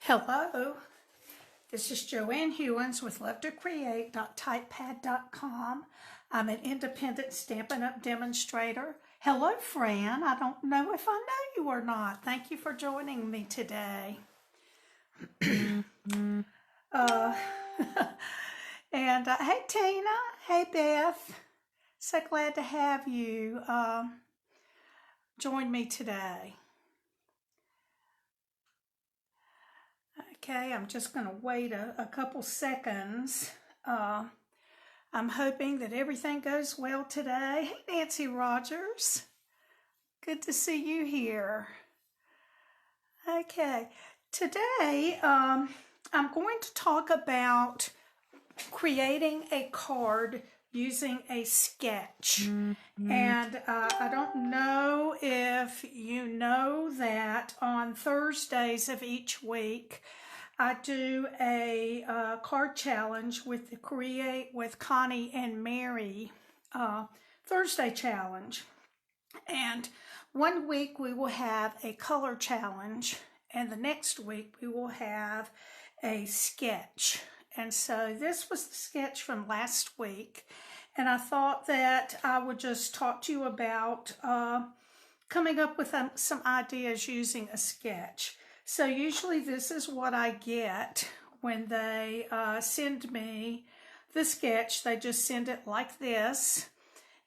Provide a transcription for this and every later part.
Hello, this is Joanne Hewins with LoveToCreate.typepad.com. I'm an independent Stampin' Up! Demonstrator. Hello, Fran. I don't know if I know you or not. Thank you for joining me today. Hey, Tina. Hey, Beth. So glad to have you join me today. Okay, I'm just going to wait a couple seconds. I'm hoping that everything goes well today. Hey, Nancy Rogers. Good to see you here. Okay, today I'm going to talk about creating a card using a sketch. And I don't know if you know that on Thursdays of each week, I do a card challenge with the Create with Connie and Mary Thursday challenge. And one week we will have a color challenge, and the next week we will have a sketch. And so this was the sketch from last week, and I thought that I would just talk to you about coming up with some ideas using a sketch. So usually this is what I get when they send me the sketch. They just send it like this,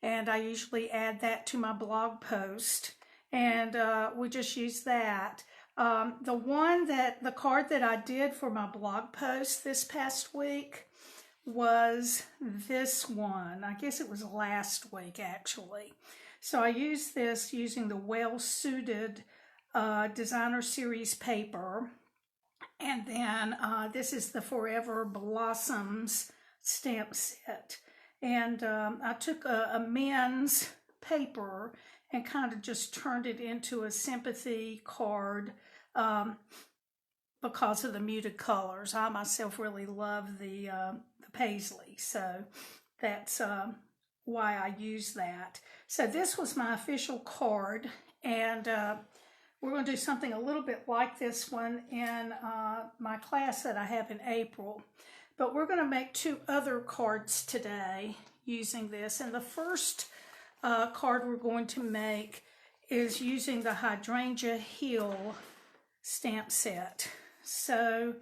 and I usually add that to my blog post, and we just use that. The card that I did for my blog post this past week was this one. I guess it was last week, actually. So I used this using the Well Suited Designer Series paper. And then this is the Forever Blossoms stamp set. And I took a men's paper and kind of just turned it into a sympathy card because of the muted colors. I myself really love the paisley, so that's why I use that. So this was my official card, and we're going to do something a little bit like this one in my class that I have in April. But we're going to make two other cards today using this, and the first card we're going to make is using the Hydrangea Haven stamp set. So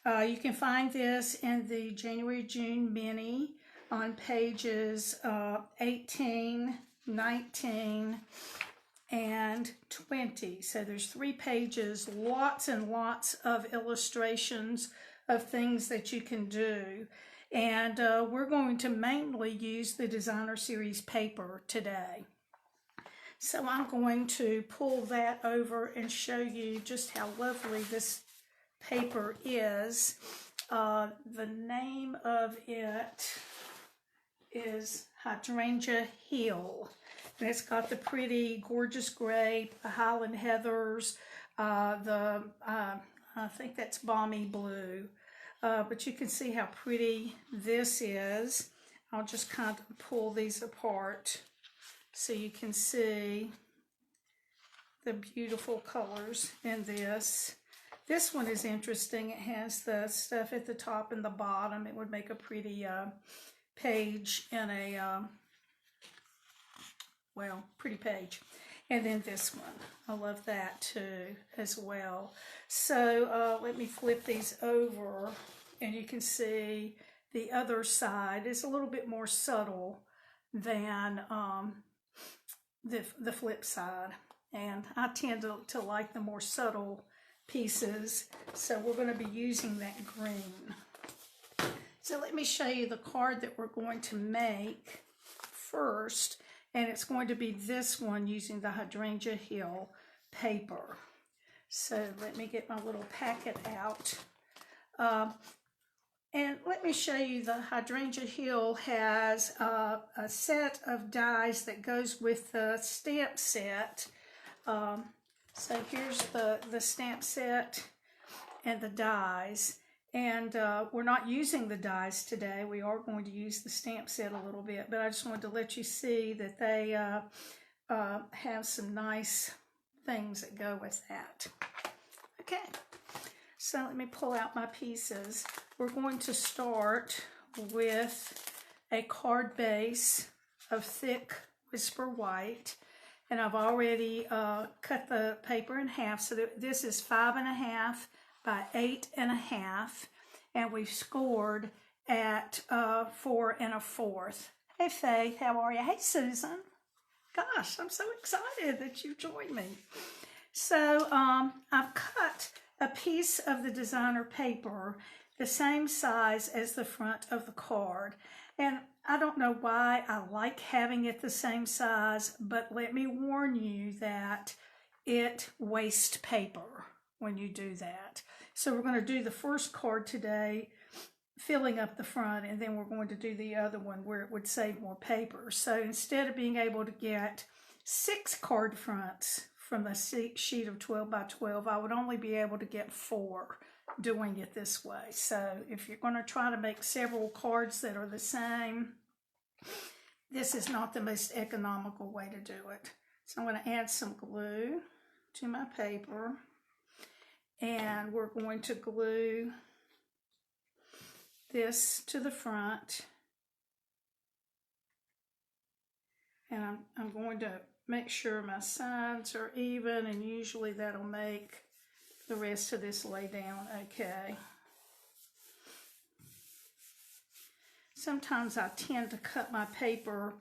you can find this in the January-June mini on pages 18, 19, and 20. So there's 3 pages, lots and lots of illustrations of things that you can do. And we're going to mainly use the Designer Series paper today. So I'm going to pull that over and show you just how lovely this paper is. The name of it is Hydrangea Haven. And it's got the pretty, gorgeous gray, Highland Heathers, I think that's Balmy Blue. But you can see how pretty this is. I'll just kind of pull these apart so you can see the beautiful colors in this. This one is interesting. It has the stuff at the top and the bottom. It would make a pretty page in a, pretty page. And then this one, I love that too as well. So let me flip these over, and you can see the other side is a little bit more subtle than the flip side. And I tend to like the more subtle pieces, so we're going to be using that green. So let me show you the card that we're going to make first. And it's going to be this one using the Hydrangea Haven paper. So let me get my little packet out. And let me show you the Hydrangea Haven has a set of dies that goes with the stamp set. So here's the stamp set and the dies. And we're not using the dies today. We are going to use the stamp set a little bit, but I just wanted to let you see that they have some nice things that go with that. Okay, So let me pull out my pieces. We're going to start with a card base of thick Whisper White. And I've already cut the paper in half. So this is 5.5 by 8.5. And we've scored at 4 1/4. Hey Faith, how are you? Hey Susan. Gosh, I'm so excited that you joined me. So I've cut a piece of the designer paper the same size as the front of the card. And I don't know why I like having it the same size, but let me warn you that it wastes paper when you do that. So we're going to do the first card today, filling up the front, and then we're going to do the other one where it would save more paper. So instead of being able to get 6 card fronts from the sheet of 12 by 12, I would only be able to get 4 doing it this way. So if you're going to try to make several cards that are the same, this is not the most economical way to do it. So I'm going to add some glue to my paper, and we're going to glue this to the front, and I'm going to make sure my sides are even, and usually that'll make the rest of this lay down okay. Sometimes I tend to cut my paper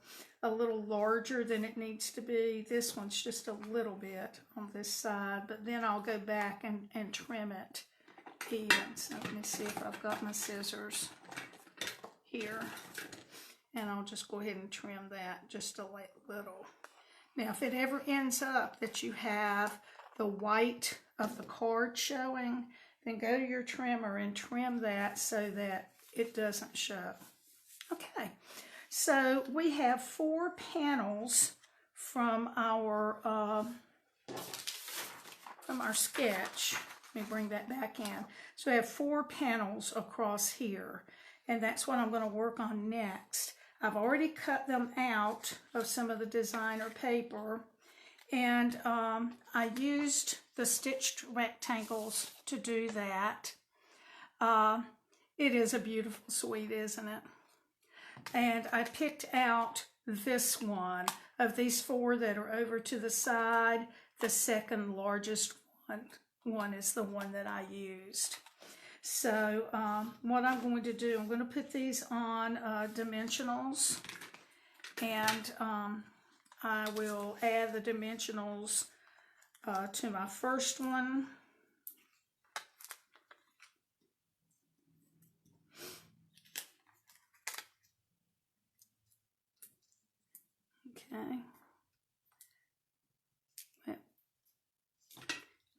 a little larger than it needs to be. This one's just a little bit on this side, but then I'll go back and trim it even. So let me see if I've got my scissors here, and I'll just go ahead and trim that just a little. Now, if it ever ends up that you have the white of the card showing, then go to your trimmer and trim that so that it doesn't show. Okay, so we have 4 panels from our sketch. Let me bring that back in. So we have 4 panels across here, and that's what I'm going to work on next. I've already cut them out of some of the designer paper, and I used the stitched rectangles to do that. It is a beautiful suite, isn't it? And I picked out this one. Of these 4 that are over to the side, the second largest one is the one that I used. So what I'm going to do, I'm going to put these on dimensionals, and I will add the dimensionals to my first one. Okay.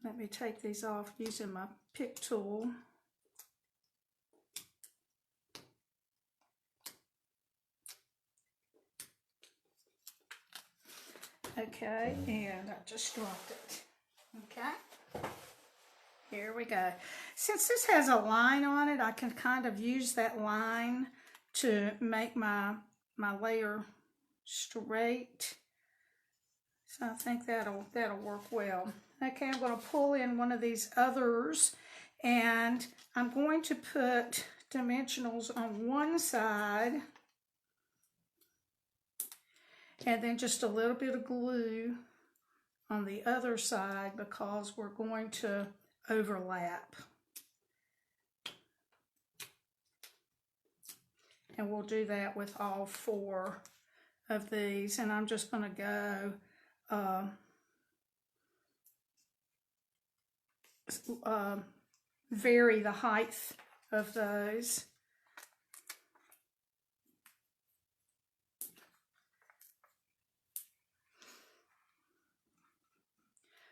Let me take these off using my pick tool. Okay, and I just dropped it. Okay, here we go. Since this has a line on it, I can kind of use that line to make my layer straight. So I think that'll work well. Okay, I'm going to pull in one of these others, and I'm going to put dimensionals on one side, and then just a little bit of glue on the other side because we're going to overlap. And we'll do that with all 4 of these, and I'm just going to go vary the height of those.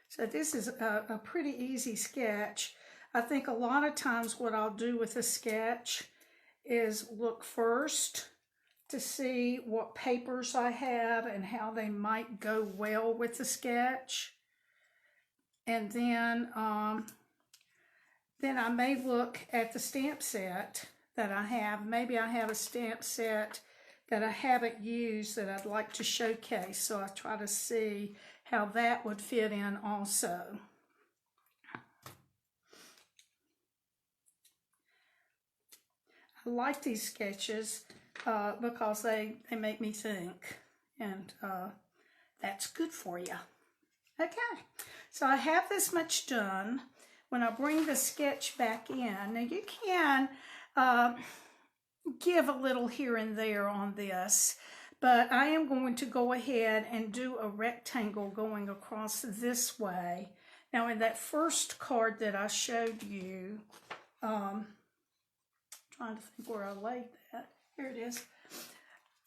So this is a pretty easy sketch. I think a lot of times what I'll do with a sketch is look first to see what papers I have and how they might go well with the sketch. And then I may look at the stamp set that I have. Maybe I have a stamp set that I haven't used that I'd like to showcase, so I try to see how that would fit in also. like these sketches because they make me think, and that's good for you. Okay, so I have this much done. When I bring the sketch back in, now you can give a little here and there on this, but I am going to go ahead and do a rectangle going across this way. Now in that first card that I showed you, trying to think where I laid that, here it is.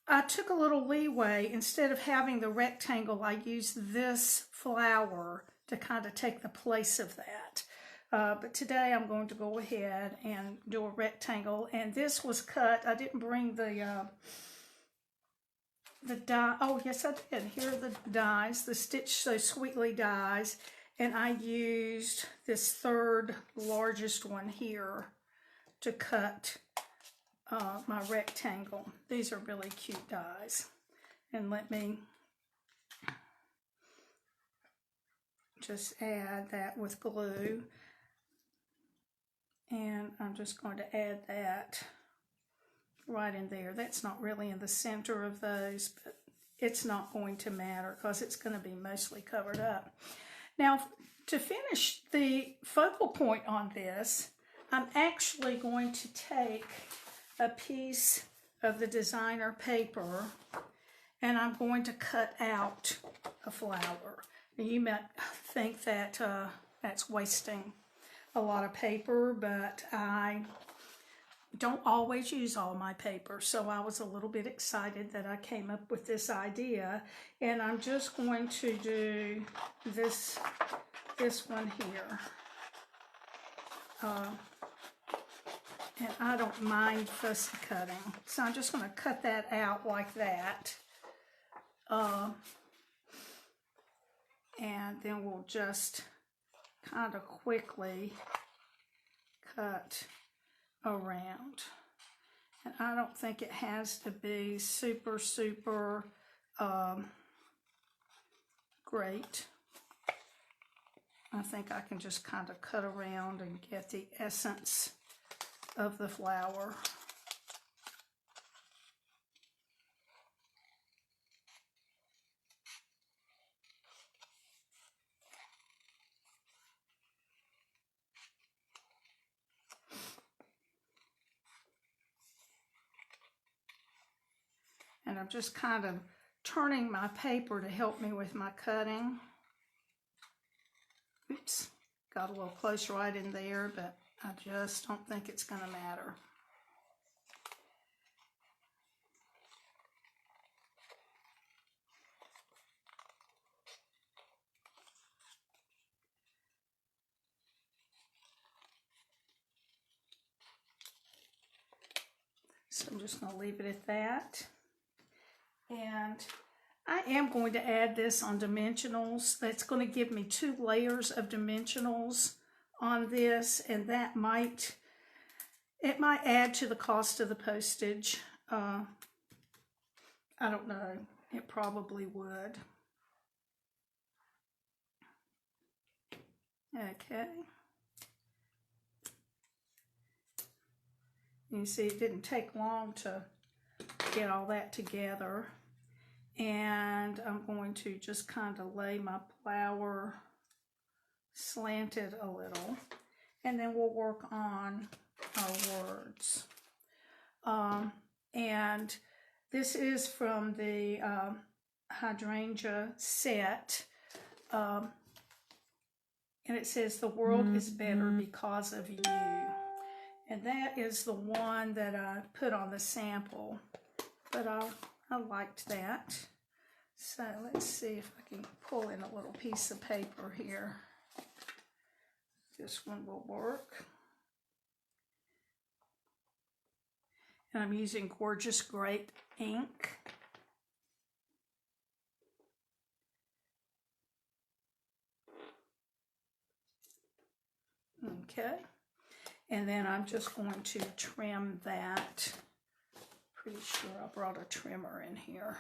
I took a little leeway. Instead of having the rectangle, I used this flower to kind of take the place of that. But today I'm going to go ahead and do a rectangle, and this was cut. I didn't bring the die. Oh yes, I did. Here are the dies, the Stitch So Sweetly dies, and I used this third largest one here to cut my rectangle. These are really cute dies, and let me just add that with glue. And I'm just going to add that right in there. That's not really in the center of those, but it's not going to matter because it's going to be mostly covered up. Now, to finish the focal point on this, I'm actually going to take a piece of the designer paper and I'm going to cut out a flower. And you might think that that's wasting a lot of paper, but I don't always use all my paper, so I was a little bit excited that I came up with this idea. And I'm just going to do this one here, and I don't mind fussy cutting, so I'm just going to cut that out like that, and then we'll just kind of quickly cut around. And I don't think it has to be super great. I think I can just kind of cut around and get the essence of the flower. And I'm just kind of turning my paper to help me with my cutting. Oops, got a little close right in there, but I just don't think it's going to matter. So I'm just going to leave it at that. And I am going to add this on dimensionals. That's going to give me 2 layers of dimensionals on this, and that might add to the cost of the postage. I don't know. It probably would. Okay. You see, it didn't take long to get all that together. And I'm going to just kind of lay my flower slanted a little, and then we'll work on our words. And this is from the Hydrangea set, and it says the world is better because of you. And that is the one that I put on the sample, but I liked that. So let's see if I can pull in a little piece of paper here. This one will work. And I'm using Gorgeous Grape ink. Okay. And then I'm just going to trim that. Pretty sure I brought a trimmer in here.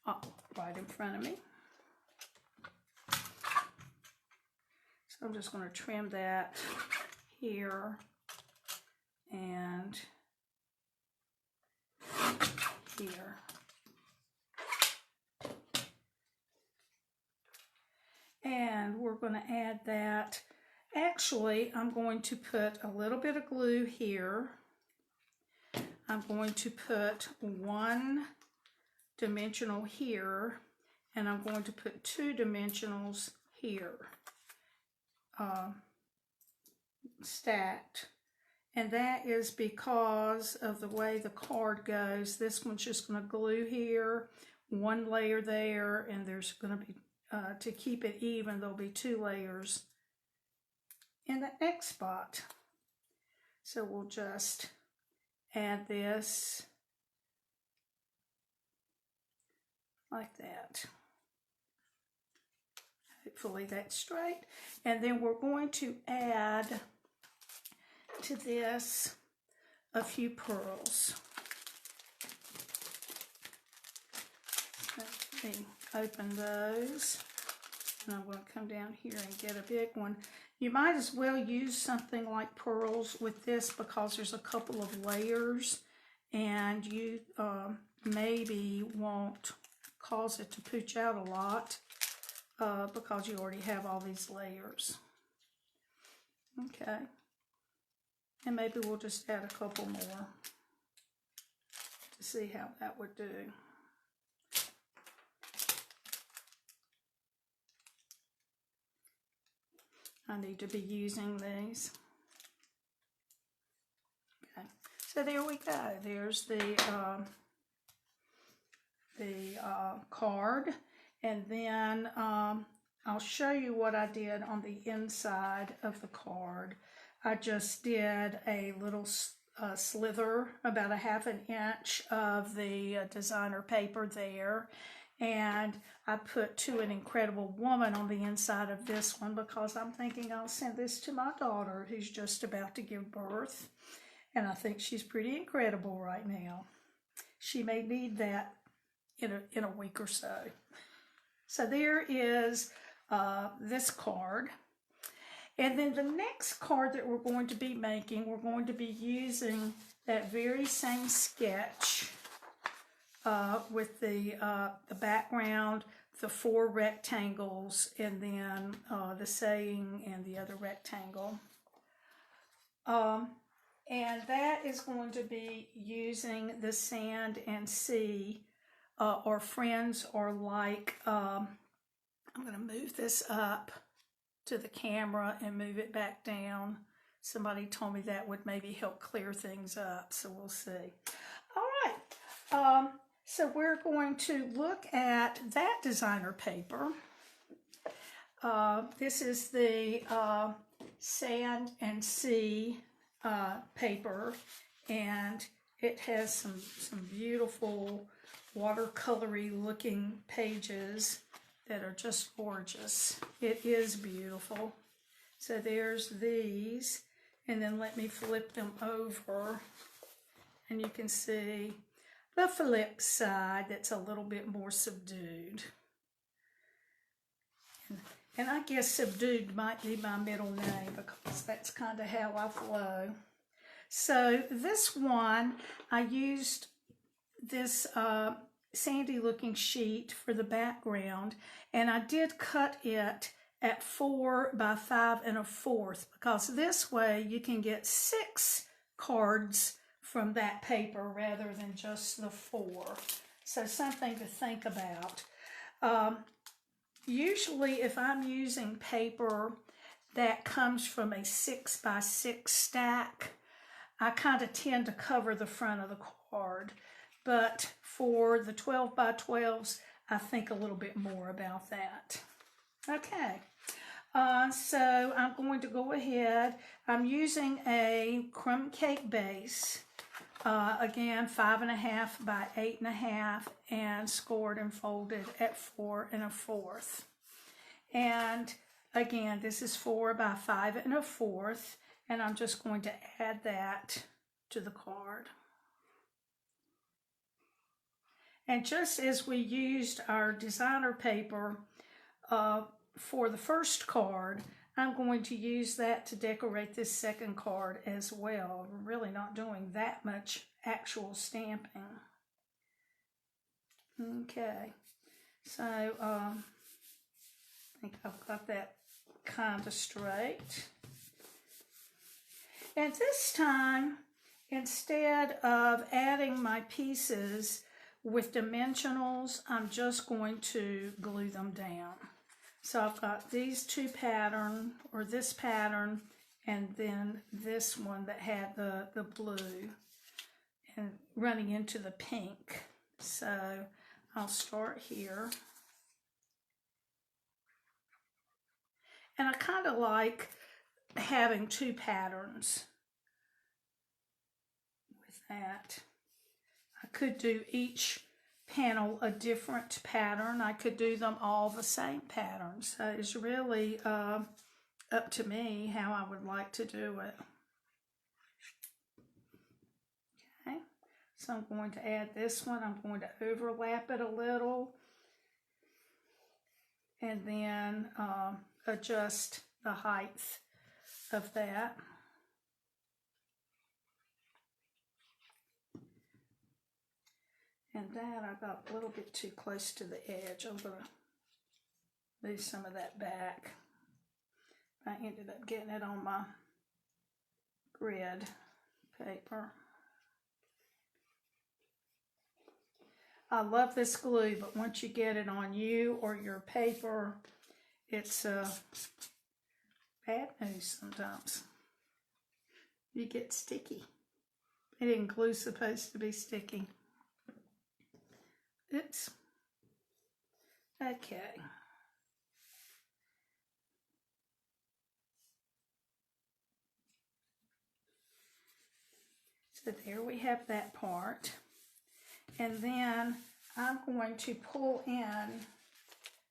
Oh, right in front of me. So I'm just going to trim that here and here. And we're going to add that. Actually, I'm going to put a little bit of glue here. I'm going to put 1 dimensional here, and I'm going to put 2 dimensionals here, stacked. And that is because of the way the card goes. This one's just going to glue here, 1 layer there, and there's going to be, to keep it even, there'll be 2 layers in the next spot. So we'll just add this like that. Hopefully that's straight. And then we're going to add to this a few pearls. Let me open those. And I'm going to come down here and get a big one. You might as well use something like pearls with this because there's a couple of layers, and you maybe won't cause it to pooch out a lot because you already have all these layers. Okay. And maybe we'll just add a couple more to see how that would do. I need to be using these. Okay, so there we go. There's the card, and then I'll show you what I did on the inside of the card. I just did a little slither, about 1/2 inch of the designer paper there. And I put "To an Incredible Woman" on the inside of this one because I'm thinking I'll send this to my daughter who's just about to give birth. And I think she's pretty incredible right now. She may need that in a week or so. So there is this card. And then the next card that we're going to be making, we're going to be using that very same sketch with the background, the 4 rectangles, and then the saying and the other rectangle. And that is going to be using the Sand and Sea, or Friends Are Like, I'm going to move this up to the camera and move it back down. Somebody told me that would maybe help clear things up, so we'll see. All right. So we're going to look at that designer paper. This is the Sand and Sea paper, and it has some beautiful watercolory looking pages that are just gorgeous. It is beautiful. So there's these, and then let me flip them over, and you can see the flip side that's a little bit more subdued. And I guess subdued might be my middle name because that's kind of how I flow. So this one, I used this sandy looking sheet for the background, and I did cut it at 4 by 5 1/4 because this way you can get 6 cards from that paper rather than just the 4. So something to think about. Usually if I'm using paper that comes from a 6 by 6 stack, I kind of tend to cover the front of the card. But for the 12 by 12s, I think a little bit more about that. Okay, so I'm going to go ahead. I'm using a crumb cake base. Again, 5 1/2 by 8 1/2, and scored and folded at 4 1/4. And again, this is 4 by 5 1/4, and I'm just going to add that to the card. And just as we used our designer paper for the first card, I'm going to use that to decorate this second card as well. We're really not doing that much actual stamping. Okay, so I think I've got that kind of straight. And this time, instead of adding my pieces with dimensionals, I'm just going to glue them down. So I've got these two patterns, or this pattern, and then this one that had the blue and running into the pink. So I'll start here. And I kind of like having two patterns with that. I could do each panel a different pattern. I could do them all the same pattern. So it's really up to me how I would like to do it. Okay, so I'm going to add this one. I'm going to overlap it a little and then adjust the height of that. And that I got a little bit too close to the edge. I'm going to move some of that back. I ended up getting it on my grid paper. I love this glue, but once you get it on you or your paper, it's bad news sometimes. You get sticky. And glue's supposed to be sticky. Oops. Okay. So there we have that part. And then I'm going to pull in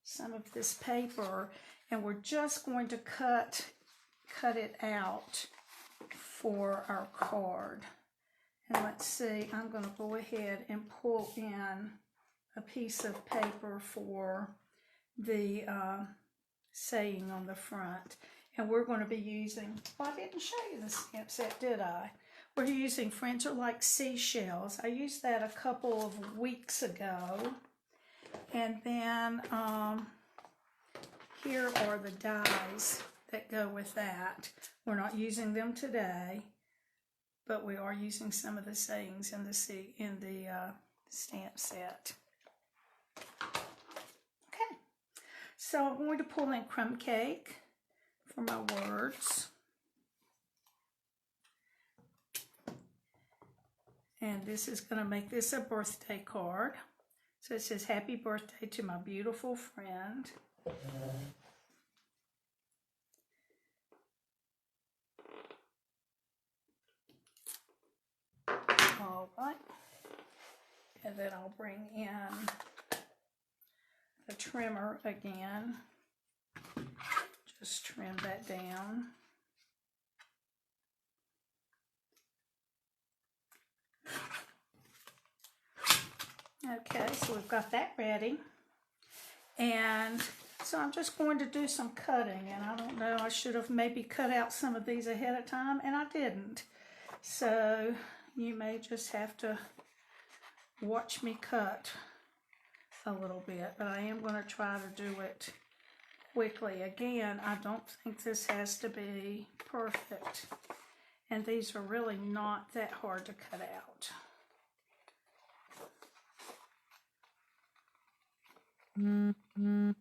some of this paper and we're just going to cut it out for our card. And let's see, I'm going to go ahead and pull in a piece of paper for the saying on the front. And we're going to be using, well, I didn't show you the stamp set, did I? We're using Friends Are Like Seashells. I used that a couple of weeks ago. And then here are the dies that go with that. We're not using them today, but we are using some of the sayings in the stamp set. Okay, so I'm going to pull in crumb cake for my words. And this is going to make this a birthday card. So it says, happy birthday to my beautiful friend. All right. And then I'll bring in the trimmer again. Just trim that down. Okay, so we've got that ready. And so I'm just going to do some cutting. And I don't know, I should have maybe cut out some of these ahead of time, and I didn't. So you may just have to watch me cut a little bit, but I am going to try to do it quickly. Again, I don't think this has to be perfect, and these are really not that hard to cut out. Okay.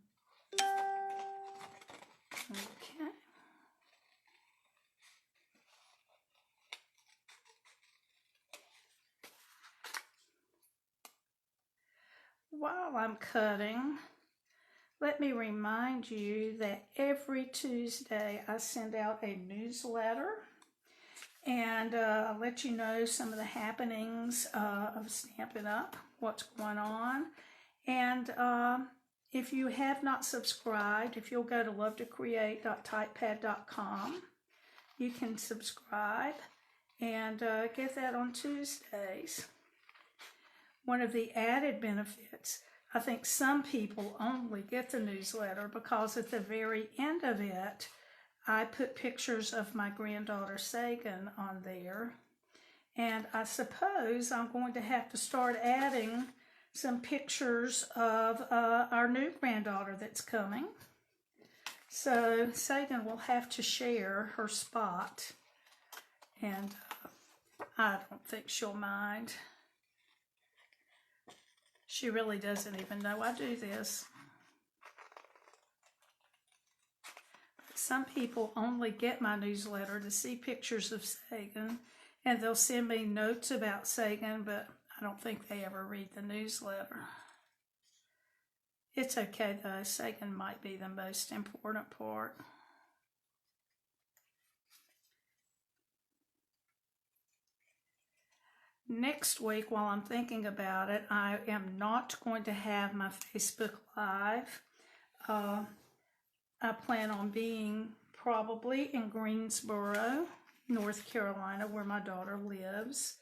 While I'm cutting, let me remind you that every Tuesday I send out a newsletter and I'll let you know some of the happenings of Stampin' Up, what's going on. And if you have not subscribed, if you'll go to lovetocreate.typepad.com, you can subscribe and get that on Tuesdays. One of the added benefits, I think some people only get the newsletter because at the very end of it, I put pictures of my granddaughter Sagan on there. And I suppose I'm going to have to start adding some pictures of our new granddaughter that's coming. So Sagan will have to share her spot. And I don't think she'll mind. She really doesn't even know I do this. Some people only get my newsletter to see pictures of Sagan, and they'll send me notes about Sagan, but I don't think they ever read the newsletter. It's okay though, Sagan might be the most important part. Next week, while I'm thinking about it, I am not going to have my Facebook Live. I plan on being probably in Greensboro, North Carolina, where my daughter lives.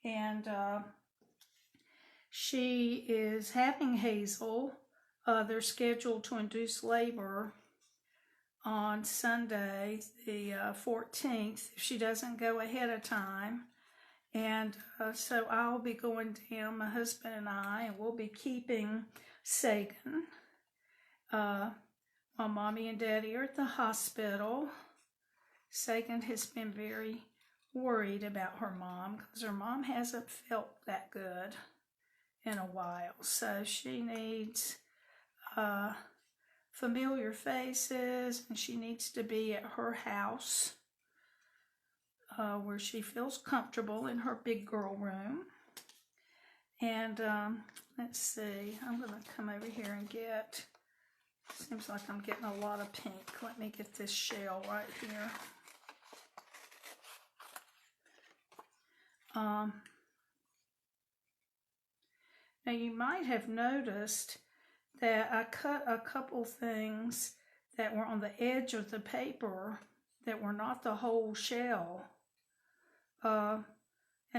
And she is having Hazel. They're scheduled to induce labor on Sunday, the 14th, if she doesn't go ahead of time. And so I'll be going down, my husband and I, and we'll be keeping Sagan while Mommy and Daddy are at the hospital. Sagan has been very worried about her mom because her mom hasn't felt that good in a while. So she needs familiar faces, and she needs to be at her house where she feels comfortable in her big girl room. And let's see, I'm going to come over here and get, seems like I'm getting a lot of pink. Let me get this shell right here. Now you might have noticed that I cut a couple things that were on the edge of the paper that were not the whole shell. And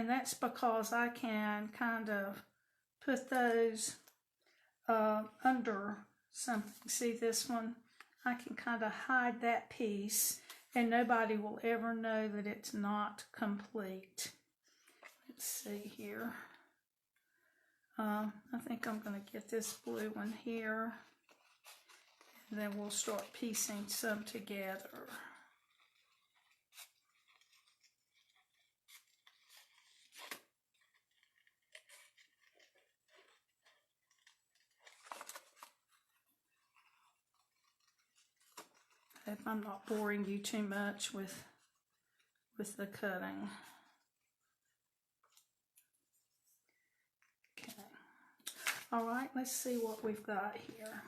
that's because I can kind of put those under something. See this one? I can kind of hide that piece and nobody will ever know that it's not complete. Let's see here. I think I'm going to get this blue one here, and then we'll start piecing some together. If I'm not boring you too much with the cutting. Okay. All right, let's see what we've got here.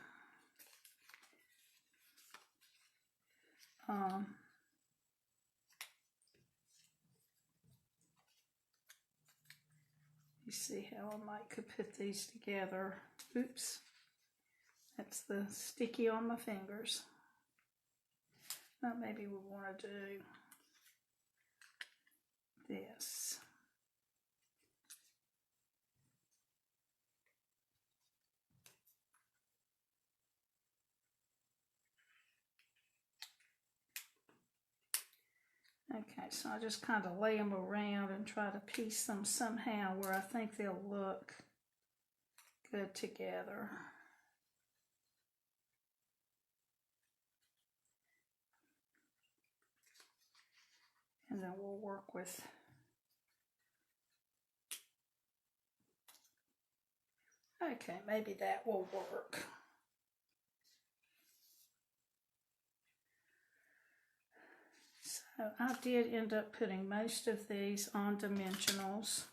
You see how I might could put these together. Oops, that's the sticky on my fingers. Now maybe we want to do this. Okay, so I just kind of lay them around and try to piece them somehow where I think they'll look good together. And then we'll work with okay, maybe that will work. So I did end up putting most of these on dimensionals.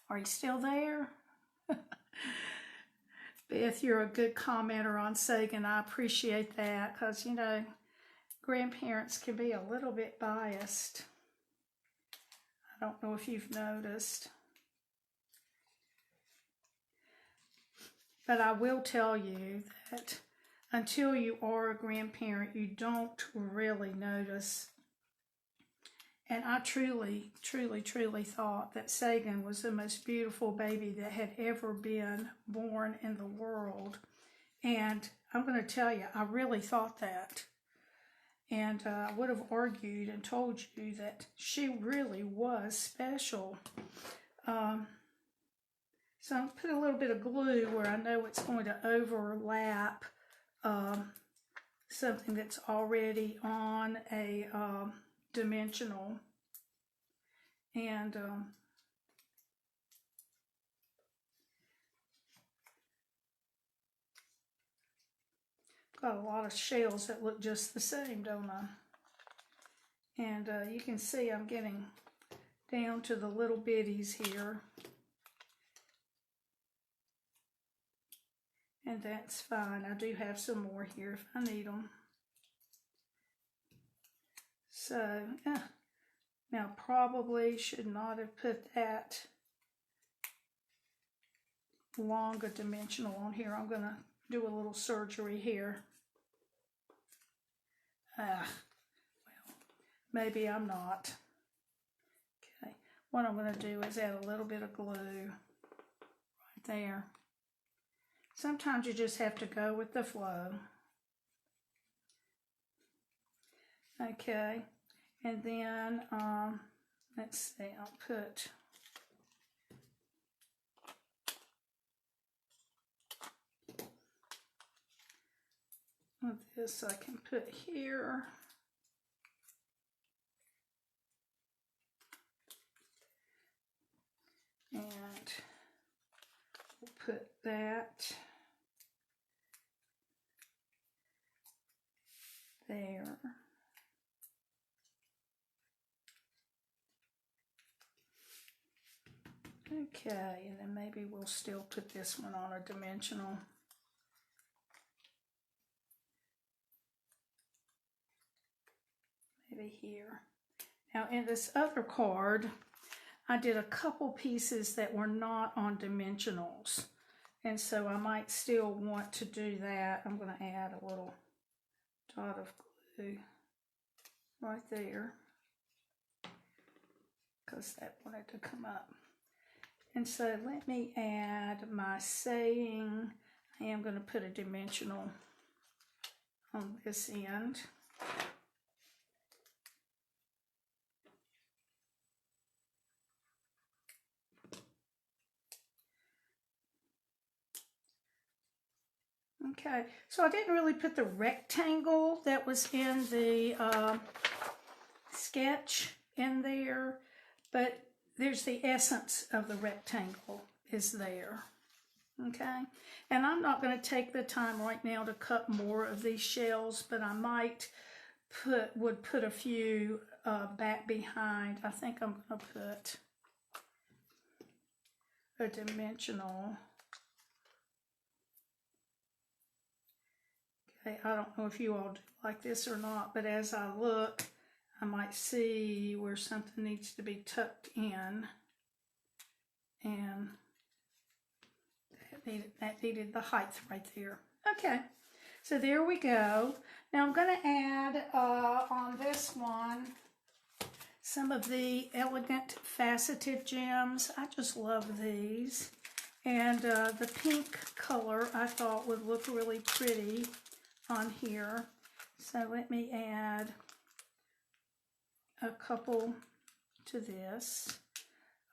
Are you still there? Beth, you're a good commenter on Sagan. I appreciate that because, you know, grandparents can be a little bit biased. I don't know if you've noticed. But I will tell you that until you are a grandparent, you don't really notice. And I truly, truly, truly thought that Sagan was the most beautiful baby that had ever been born in the world. And I'm going to tell you, I really thought that. And I would have argued and told you that she really was special. So I'm put a little bit of glue where I know it's going to overlap something that's already on a dimensional. And got a lot of shells that look just the same, don't I? And you can see I'm getting down to the little bitties here. And that's fine. I do have some more here if I need them. So, now probably should not have put that longer dimensional on here. I'm going to do a little surgery here. Well, maybe I'm not. Okay, what I'm going to do is add a little bit of glue right there. Sometimes you just have to go with the flow. Okay, and then let's see, I'll put this I can put here. And we'll put that there. Okay, and then maybe we'll still put this one on a dimensional. Maybe here. Now in this other card, I did a couple pieces that were not on dimensionals. And so I might still want to do that. I'm going to add a little dot of glue right there, because that wanted to come up. And so let me add my saying. I am going to put a dimensional on this end. Okay, so I didn't really put the rectangle that was in the sketch in there, but there's the essence of the rectangle is there. Okay, and I'm not going to take the time right now to cut more of these shells, but I might would put a few back behind. I think I'm going to put a dimensional. Okay, I don't know if you all do like this or not, but as I look, I might see where something needs to be tucked in, and that needed the height right there. Okay, so there we go. Now I'm going to add on this one some of the elegant faceted gems. I just love these, and the pink color I thought would look really pretty on here. So let me add a couple to this.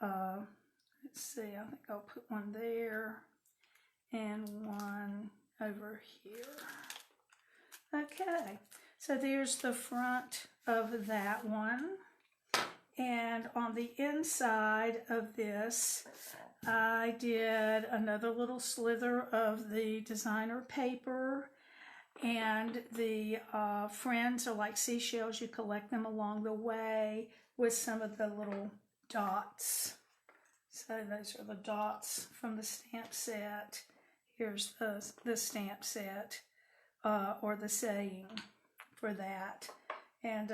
Let's see, I think I'll put one there and one over here. Okay, so there's the front of that one. And on the inside of this, I did another little slither of the designer paper. And the Friends Are Like Seashells. You collect them along the way with some of the little dots. So those are the dots from the stamp set. Here's the stamp set, or the saying for that. And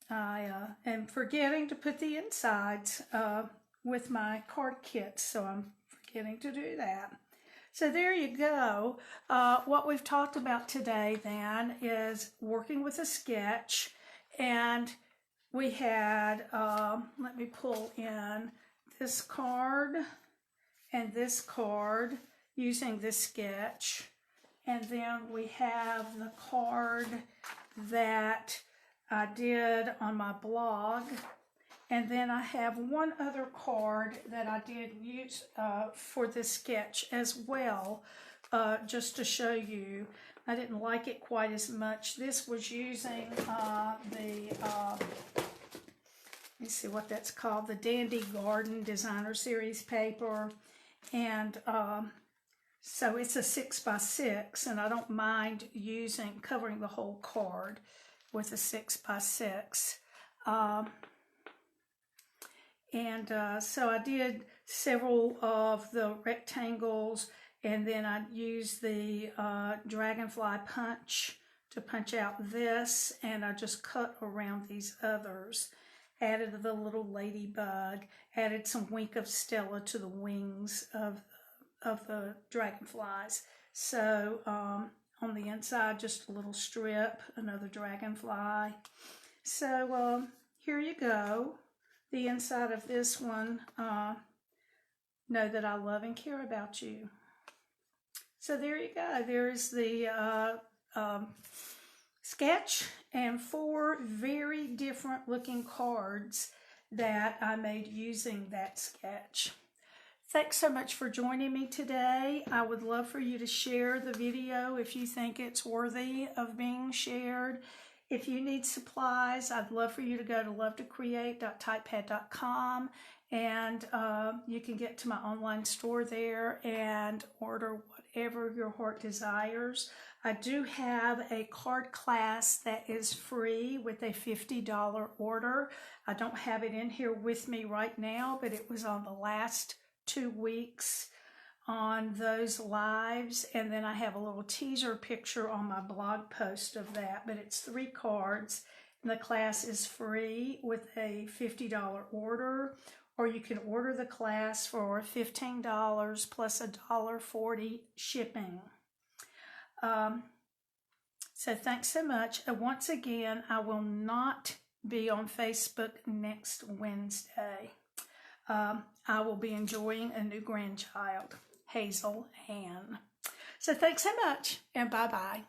I am forgetting to put the insides with my card kit, so I'm forgetting to do that. So there you go. What we've talked about today then is working with a sketch, and we had, let me pull in this card and this card using this sketch, and then we have the card that I did on my blog. And then I have one other card that I did use for this sketch as well, just to show you. I didn't like it quite as much. This was using let's see what that's called, the Dandy Garden Designer Series paper. And so it's a 6x6, and I don't mind covering the whole card with a 6x6. So I did several of the rectangles, and then I used the dragonfly punch to punch out this, and I just cut around these others. Added the little ladybug, added some Wink of Stella to the wings of the dragonflies. So on the inside, just a little strip, another dragonfly. So here you go. The inside of this one, know that I love and care about you. So there you go. There's the sketch and 4 very different looking cards that I made using that sketch. Thanks so much for joining me today. I would love for you to share the video if you think it's worthy of being shared. If you need supplies, I'd love for you to go to lovetocreate.typepad.com, and you can get to my online store there and order whatever your heart desires. I do have a card class that is free with a $50 order. I don't have it in here with me right now, but it was on the last 2 weeks on those lives, and then I have a little teaser picture on my blog post of that, but it's 3 cards, and the class is free with a $50 order, or you can order the class for $15 plus $1.40 shipping. So thanks so much. Once again, I will not be on Facebook next Wednesday. I will be enjoying a new grandchild, Hazel Ann. So thanks so much, and bye-bye.